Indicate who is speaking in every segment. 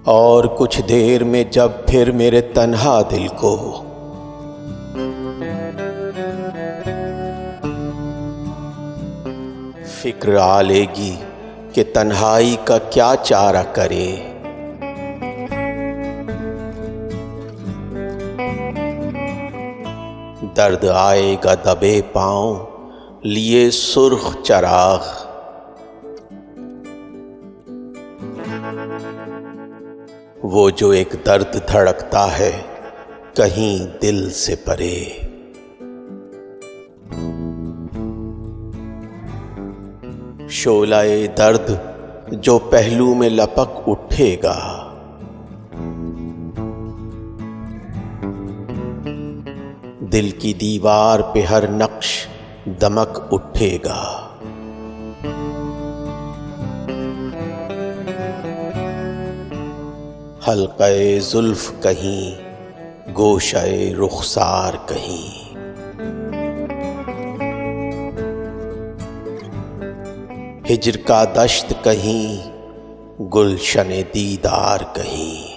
Speaker 1: اور کچھ دیر میں جب پھر میرے تنہا دل کو فکر آ لے گی کہ تنہائی کا کیا چارہ کرے، درد آئے گا دبے پاؤں لیے سرخ چراغ، وہ جو ایک درد دھڑکتا ہے کہیں دل سے پرے، شعلہ درد جو پہلو میں لپک اٹھے گا، دل کی دیوار پہ ہر نقش دمک اٹھے گا، حلقہ زلف کہیں گوشہ رخسار کہیں، ہجر کا دشت کہیں گلشن دیدار کہیں،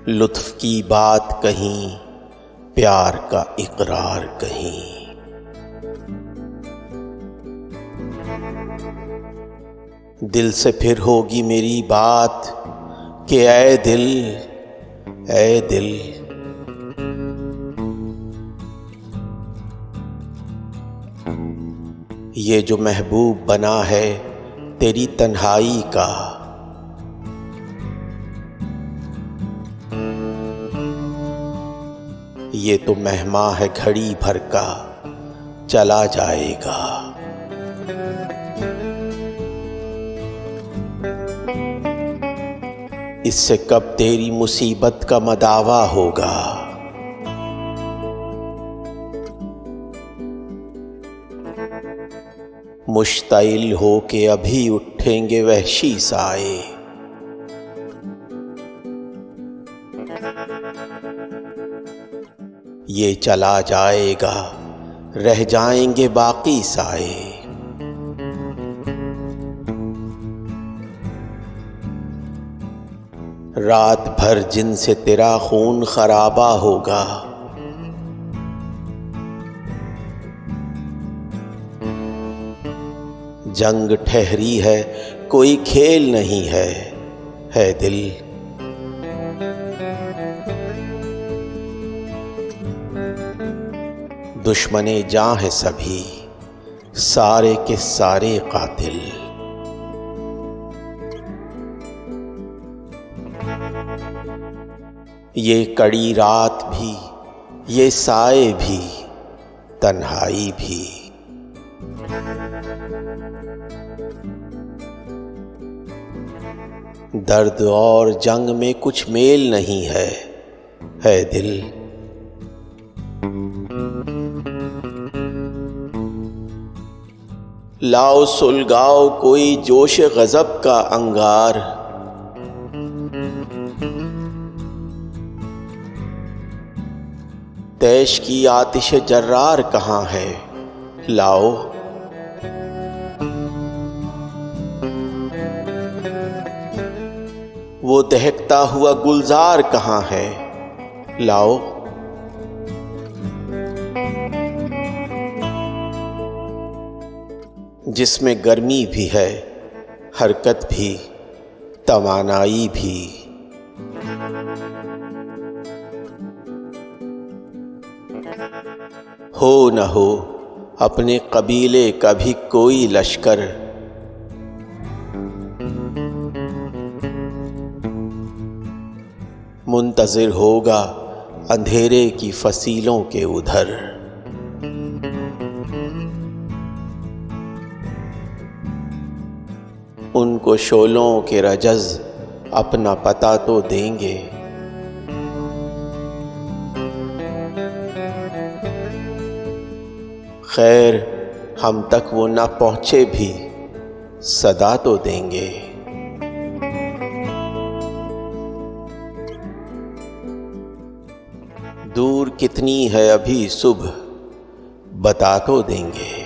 Speaker 1: لطف کی بات کہیں پیار کا اقرار کہیں، دل سے پھر ہوگی میری بات کہ اے دل اے دل، یہ جو محبوب بنا ہے تیری تنہائی کا، یہ تو مہماں ہے گھڑی بھر کا چلا جائے گا، اس سے کب تیری مصیبت کا مداوا ہوگا، مشتعل ہو کے ابھی اٹھیں گے وحشی سائے، یہ چلا جائے گا رہ جائیں گے باقی سائے، رات بھر جن سے تیرا خون خرابہ ہوگا، جنگ ٹھہری ہے کوئی کھیل نہیں ہے دل، دشمن جاں ہیں سبھی سارے کے سارے قاتل، یہ کڑی رات بھی یہ سائے بھی تنہائی بھی، درد اور جنگ میں کچھ میل نہیں ہے دل، لاؤ سلگاؤ کوئی جوش غضب کا انگار، تیش کی آتش جرار کہاں ہے لاؤ، وہ دہکتا ہوا گلزار کہاں ہے لاؤ، جس میں گرمی بھی ہے حرکت بھی توانائی بھی، ہو نہ ہو اپنے قبیلے کا بھی کوئی لشکر، منتظر ہوگا اندھیرے کی فصیلوں کے ادھر، ان کو شعلوں کے رجز اپنا پتہ تو دیں گے، خیر ہم تک وہ نہ پہنچے بھی صدا تو دیں گے، دور کتنی ہے ابھی صبح بتا تو دیں گے۔